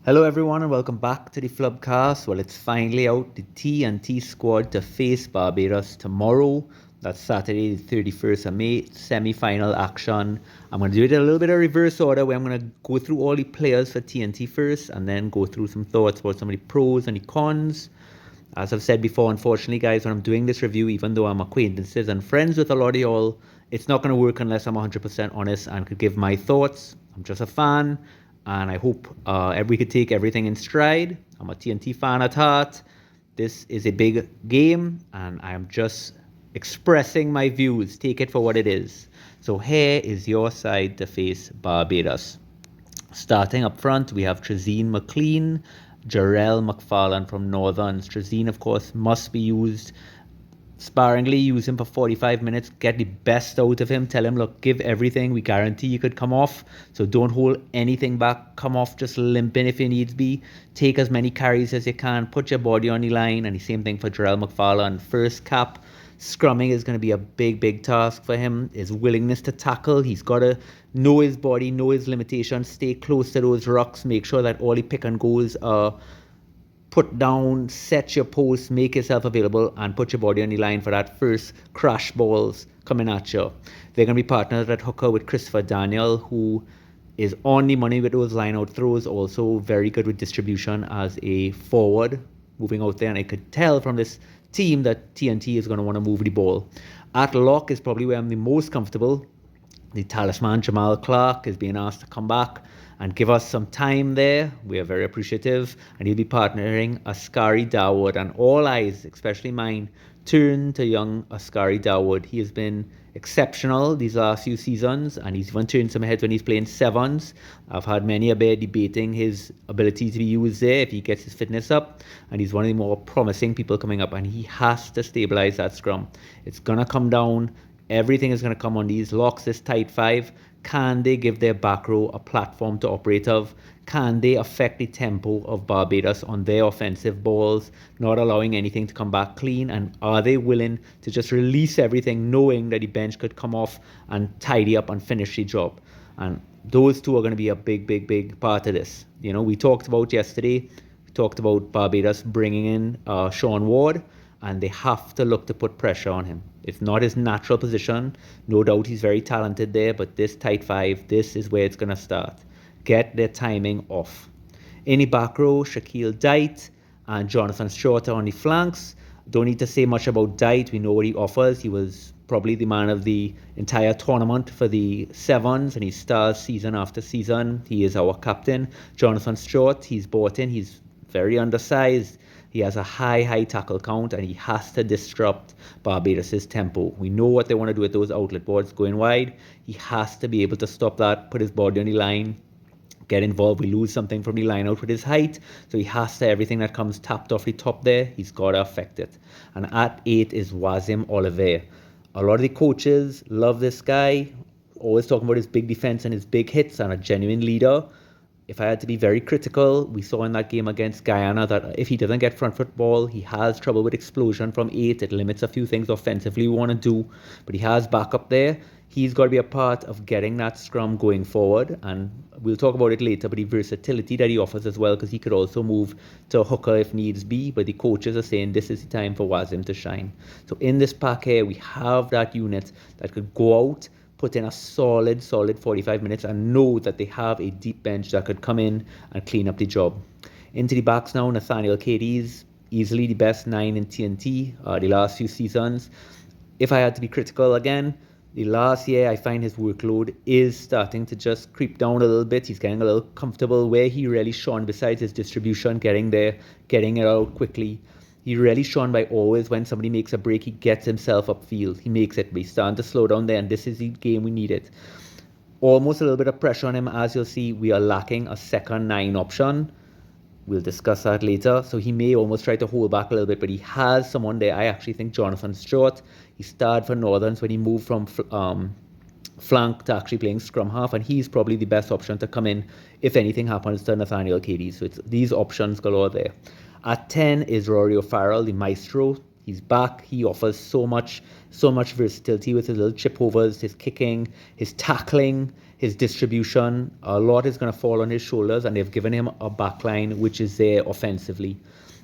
Hello everyone and welcome back to the Flubcast. Well, it's finally out, the TNT squad to face Barbados tomorrow. That's Saturday the 31st of May, semi-final action. I'm going to do it in a little bit of reverse order where I'm going to go through all the players for TNT first and then go through some thoughts about some of the pros and the cons. As I've said before, unfortunately guys, when I'm doing this review, even though I'm acquaintances and friends with a lot of y'all, it's not going to work unless I'm 100% honest and could give my thoughts. I'm just a fan and I hope we could take everything in stride. I'm a TNT fan at heart. This is a big game, and I am just expressing my views. Take it for what it is. So here is your side to face Barbados. Starting up front, we have Trezine McLean, Jarrell McFarlane from Northerns. Trezine, of course, must be used sparingly. Use him for 45 minutes, get the best out of him, tell him, look, give everything, we guarantee you could come off, so don't hold anything back, come off just limping if you needs be, take as many carries as you can, put your body on the line. And the same thing for Jarrell McFarlane. First cap, scrumming is going to be a big task for him. His willingness to tackle, he's got to know his body, know his limitations, stay close to those rocks, make sure that all the pick and goals are put down, set your post, make yourself available, and put your body on the line for that first crash balls coming at you. They're going to be partnered at hooker with Christopher Daniel, who is on the money with those line-out throws, also very good with distribution as a forward, moving out there. And I could tell from this team that TNT is going to want to move the ball. At lock is probably where I'm the most comfortable. The talisman Jamal Clark is being asked to come back and give us some time there. We are very appreciative, and he'll be partnering Askari Dawood, and all eyes, especially mine, turn to young Askari Dawood. He has been exceptional these last few seasons, and he's even turned some heads when he's playing sevens. I've had many a bear debating his ability to be used there if he gets his fitness up, and he's one of the more promising people coming up, and he has to stabilize that scrum. It's gonna come down. Everything is going to come on these locks, this tight five. Can they give their back row a platform to operate of? Can they affect the tempo of Barbados on their offensive balls, not allowing anything to come back clean? And are they willing to just release everything, knowing that the bench could come off and tidy up and finish the job? And those two are going to be a big part of this. You know, we talked about yesterday, we talked about Barbados bringing in Sean Ward, and they have to look to put pressure on him. It's not his natural position. No doubt he's very talented there, but this tight five, this is where it's going to start. Get their timing off. In the back row, Shaquille Dite and Jonathan Shorter on the flanks. Don't need to say much about Dite. We know what he offers. He was probably the man of the entire tournament for the sevens, and he stars season after season. He is our captain. Jonathan Short, he's bought in. He's very undersized. He has a high tackle count, and he has to disrupt Barbados' tempo. We know what they want to do with those outlet boards going wide. He has to be able to stop that, put his body on the line, get involved. We lose something from the line out with his height, so he has to, everything that comes tapped off the top there, he's got to affect it. And at 8 is Wazim Oliver. A lot of the coaches love this guy, always talking about his big defense and his big hits, and a genuine leader. If I had to be very critical, we saw in that game against Guyana that if he doesn't get front foot ball, he has trouble with explosion from 8. It limits a few things offensively we want to do, but he has backup there. He's got to be a part of getting that scrum going forward, and we'll talk about it later, but the versatility that he offers as well, because he could also move to a hooker if needs be, but the coaches are saying this is the time for Wazim to shine. So in this pack here, we have that unit that could go out, put in a solid 45 minutes, and know that they have a deep bench that could come in and clean up the job. Into the backs now, Nathaniel Cadiz, easily the best 9 in TNT the last few seasons. If I had to be critical again, the last year I find his workload is starting to just creep down a little bit. He's getting a little comfortable where he really shone, besides his distribution, getting there, getting it out quickly. He really shone by always, when somebody makes a break, he gets himself upfield. He makes it. But he's starting to slow down there, and this is the game we needed. Almost a little bit of pressure on him. As you'll see, we are lacking a second 9 option. We'll discuss that later. So he may almost try to hold back a little bit, but he has someone there. I actually think Jonathan Stewart, he started for Northerns when he moved from flank to actually playing scrum half, and he's probably the best option to come in if anything happens to Nathaniel Cady. So it's these options galore there. At 10 is Rory O'Farrell, the maestro. He's back. He offers so much versatility with his little chip overs, his kicking, his tackling, His distribution, a lot is going to fall on his shoulders, and they've given him a backline which is there offensively.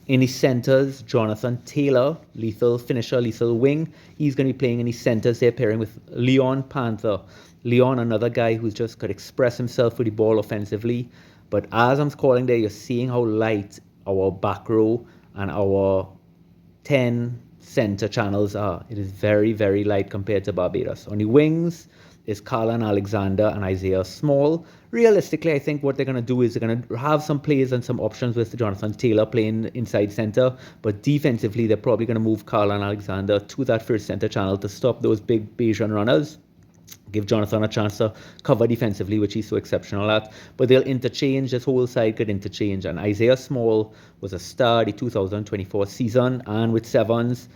In his centers, Jonathan Taylor, lethal finisher, lethal wing. He's going to be playing in his centers there, pairing with Leon Panther. Leon, another guy who's just could express himself with the ball offensively. But as I'm calling there, you're seeing how light our back row and our 10 center channels are. It is very, very light compared to Barbados. On the wings is Carlin Alexander and Isaiah Small. Realistically, I think what they're going to do is they're going to have some plays and some options with Jonathan Taylor playing inside center, but defensively, they're probably going to move Carlin Alexander to that first center channel to stop those big Bayesian runners. Give Jonathan a chance to cover defensively, which he's so exceptional at. But they'll interchange, this whole side could interchange. And Isaiah Small was a star the 2024 season, and with Sevens,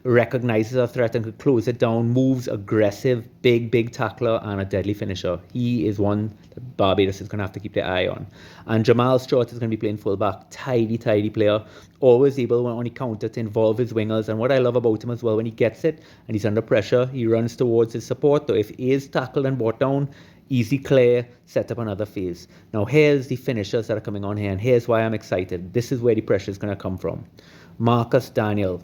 recognizes a threat and could close it down, moves aggressive, big tackler, and a deadly finisher. He is one that Barbados is going to have to keep their eye on. And Jamal Stewart is going to be playing fullback, tidy player, always able on the counter to involve his wingers. And what I love about him as well, when he gets it and he's under pressure, he runs towards his support. So if he is tackled and brought down, easy clear, set up another phase. Now here's the finishers that are coming on here, and here's why I'm excited. This is where the pressure is going to come from. Marcus Daniel.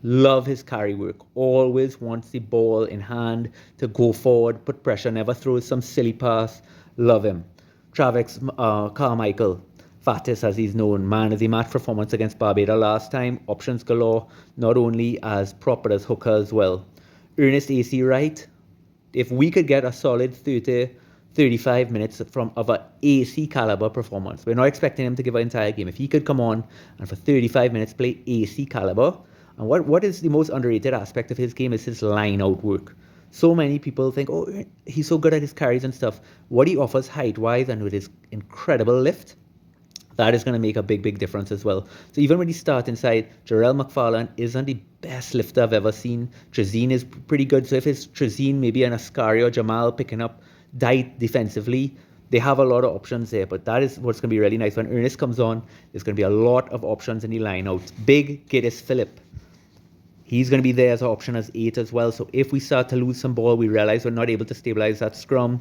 Love his carry work. Always wants the ball in hand to go forward, put pressure, never throws some silly pass. Love him. Travis Carmichael, Fatis as he's known, man of the match performance against Barbados last time. Options galore, not only as prop but as hooker as well. Ernest AC Wright, if we could get a solid 35 minutes of an AC caliber performance, we're not expecting him to give an entire game. If he could come on and for 35 minutes play AC caliber, and what is the most underrated aspect of his game is his line out work. So many people think, oh, he's so good at his carries and stuff. What he offers height-wise and with his incredible lift, that is going to make a big difference as well. So even when he starts inside, Jarrell McFarlane isn't the best lifter I've ever seen. Trezine is pretty good. So if it's Trezine, maybe an Ascari or Jamal picking up Dight defensively, they have a lot of options there, but that is what's going to be really nice. When Ernest comes on, there's going to be a lot of options in the line out. Big Giddis Phillip. He's going to be there as an option as 8 as well. So if we start to lose some ball, we realize we're not able to stabilize that scrum,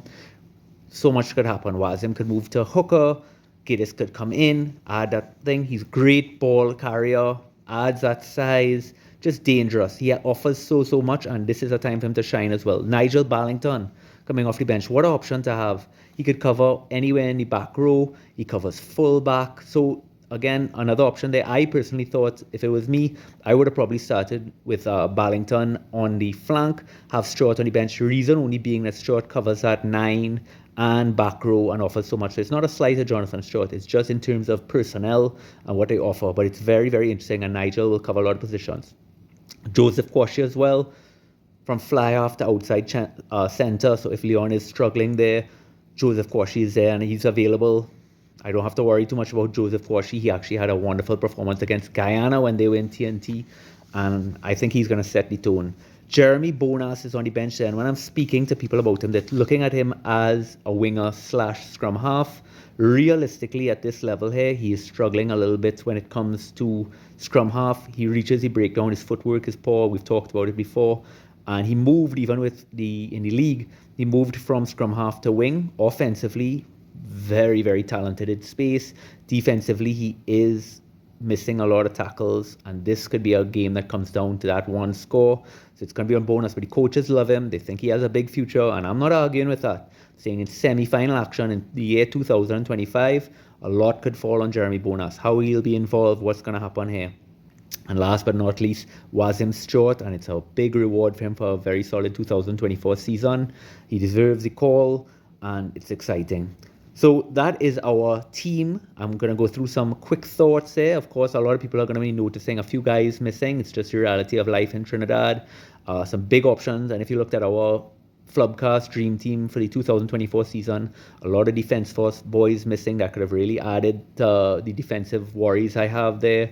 so much could happen. Wazim could move to hooker. Giddis could come in, add that thing. He's great ball carrier, adds that size, just dangerous. He offers so much, and this is a time for him to shine as well. Nigel Ballington coming off the bench. What an option to have. He could cover anywhere in the back row. He covers full back. So again, another option there. I personally thought if it was me, I would have probably started with Ballington on the flank, have Stewart on the bench. Reason only being that Stewart covers that 9 and back row and offers so much. So it's not a slight of Jonathan Stewart. It's just in terms of personnel and what they offer. But it's very interesting, and Nigel will cover a lot of positions. Joseph Quashie as well, from fly off to outside centre. So if Leon is struggling there, Joseph Quashie is there and he's available. I don't have to worry too much about Joseph Quashie. He actually had a wonderful performance against Guyana when they were in TNT, and I think he's going to set the tone. Jeremy Bonas is on the bench there, and when I'm speaking to people about him, they're looking at him as a winger / scrum half. Realistically, at this level here, he is struggling a little bit when it comes to scrum half. He reaches the breakdown, his footwork is poor, we've talked about it before, and he moved even in the league, he moved from scrum half to wing. Offensively, very talented in space. Defensively, he is missing a lot of tackles, and this could be a game that comes down to that one score. So it's going to be on Bonus, but the coaches love him. They think he has a big future, and I'm not arguing with that. Saying in semi-final action in the year 2025, a lot could fall on Jeremy Bonas. How he'll be involved, what's going to happen here. And last but not least, Wazim Stewart, and it's a big reward for him for a very solid 2024 season. He deserves the call, and it's exciting. So that is our team. I'm going to go through some quick thoughts there. Of course, a lot of people are going to be noticing a few guys missing. It's just the reality of life in Trinidad. Some big options. And if you looked at our Flubcast Dream Team for the 2024 season, a lot of Defence Force boys missing that could have really added to the defensive worries I have there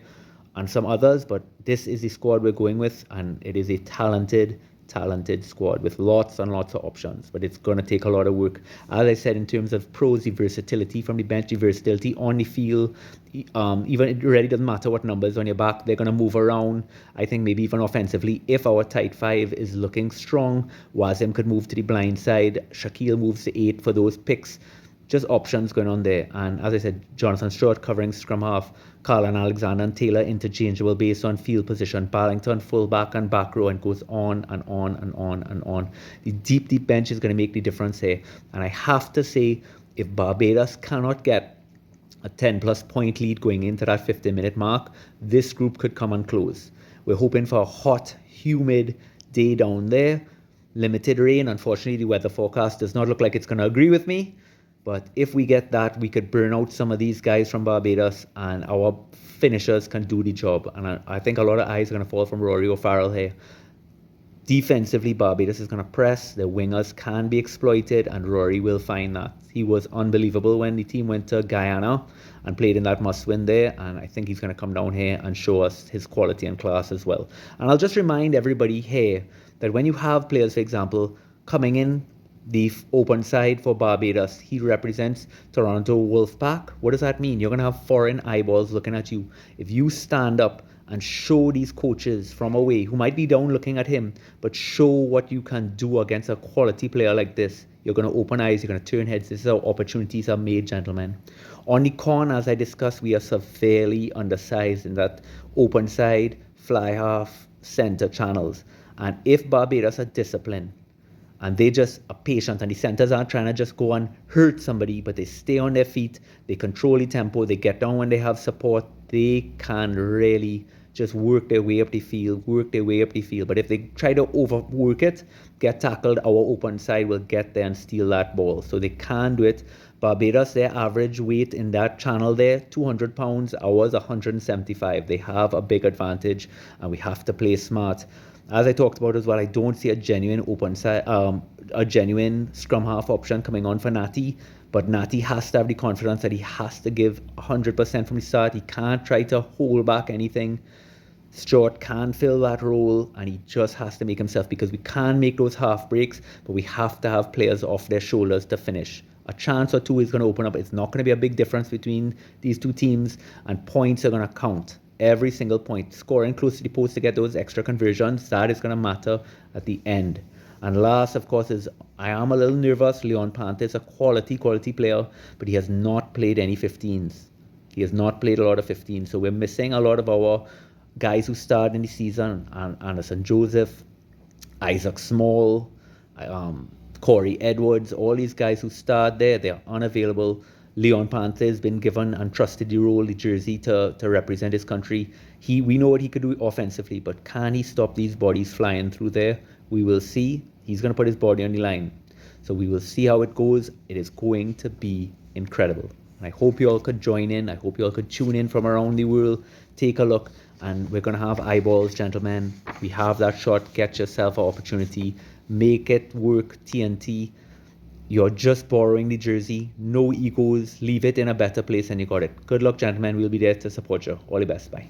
and some others. But this is the squad we're going with, and it is a talented talented squad with lots and lots of options, but it's going to take a lot of work. As I said, in terms of pros, the versatility from the bench, the versatility on the field, even it really doesn't matter what numbers on your back, they're going to move around. I think maybe even offensively, if our tight five is looking strong, Wazim could move to the blind side, Shaquille moves to 8 for those picks. Just options going on there. And as I said, Jonathan Stewart covering scrum half, Carl and Alexander and Taylor interchangeable based on field position, Barrington fullback and back row, and goes on and on and on and on. The deep bench is going to make the difference here. And I have to say, if Barbados cannot get a 10 plus point lead going into that 50-minute mark, this group could come and close. We're hoping for a hot, humid day down there. Limited rain. Unfortunately, the weather forecast does not look like it's going to agree with me. But if we get that, we could burn out some of these guys from Barbados, and our finishers can do the job. And I think a lot of eyes are going to fall from Rory O'Farrell here. Defensively, Barbados is going to press. The wingers can be exploited, and Rory will find that. He was unbelievable when the team went to Guyana and played in that must-win there, and I think he's going to come down here and show us his quality and class as well. And I'll just remind everybody here that when you have players, for example, coming in the open side for Barbados, he represents Toronto Wolfpack. What does that mean? You're going to have foreign eyeballs looking at you. If you stand up and show these coaches from away, who might be down looking at him, but show what you can do against a quality player like this, you're going to open eyes, you're going to turn heads. This is how opportunities are made, gentlemen. On the con, as I discussed, we are severely undersized in that open side, fly half, center channels. And if Barbados are disciplined, and they just are patient, and the centers aren't trying to just go and hurt somebody, but they stay on their feet, they control the tempo, they get down when they have support, they can really just work their way up the field. But if they try to overwork it, get tackled, our open side will get there and steal that ball. So they can do it. Barbados, their average weight in that channel there, 200 pounds, ours 175. They have a big advantage, and we have to play smart. As I talked about as well, I don't see a genuine open side, a genuine scrum half option coming on for Natty. But Natty has to have the confidence that he has to give 100% from the start. He can't try to hold back anything. Stewart can fill that role, and he just has to make himself, because we can make those half breaks, but we have to have players off their shoulders to finish. A chance or two is going to open up. It's not going to be a big difference between these two teams, and points are going to count. Every single point. Scoring close to the post to get those extra conversions, that is going to matter at the end. And last, of course, is I am a little nervous. Leon Panther is a quality player, but he has not played any 15s. He has not played a lot of 15s. So we're missing a lot of our guys who started in the season. Anderson Joseph, Isaac Small, Corey Edwards, all these guys who start there, they're unavailable. Leon Panther has been given and trusted the role, the jersey to represent his country. We know what he could do offensively, but can he stop these bodies flying through there? We will see. He's going to put his body on the line. So we will see how it goes. It is going to be incredible. And I hope you all could join in. I hope you all could tune in from around the world. Take a look. And we're going to have eyeballs, gentlemen. We have that shot. Get yourself an opportunity. Make it work, TNT. You're just borrowing the jersey. No egos. Leave it in a better place than you got it. Good luck, gentlemen. We'll be there to support you. All the best. Bye.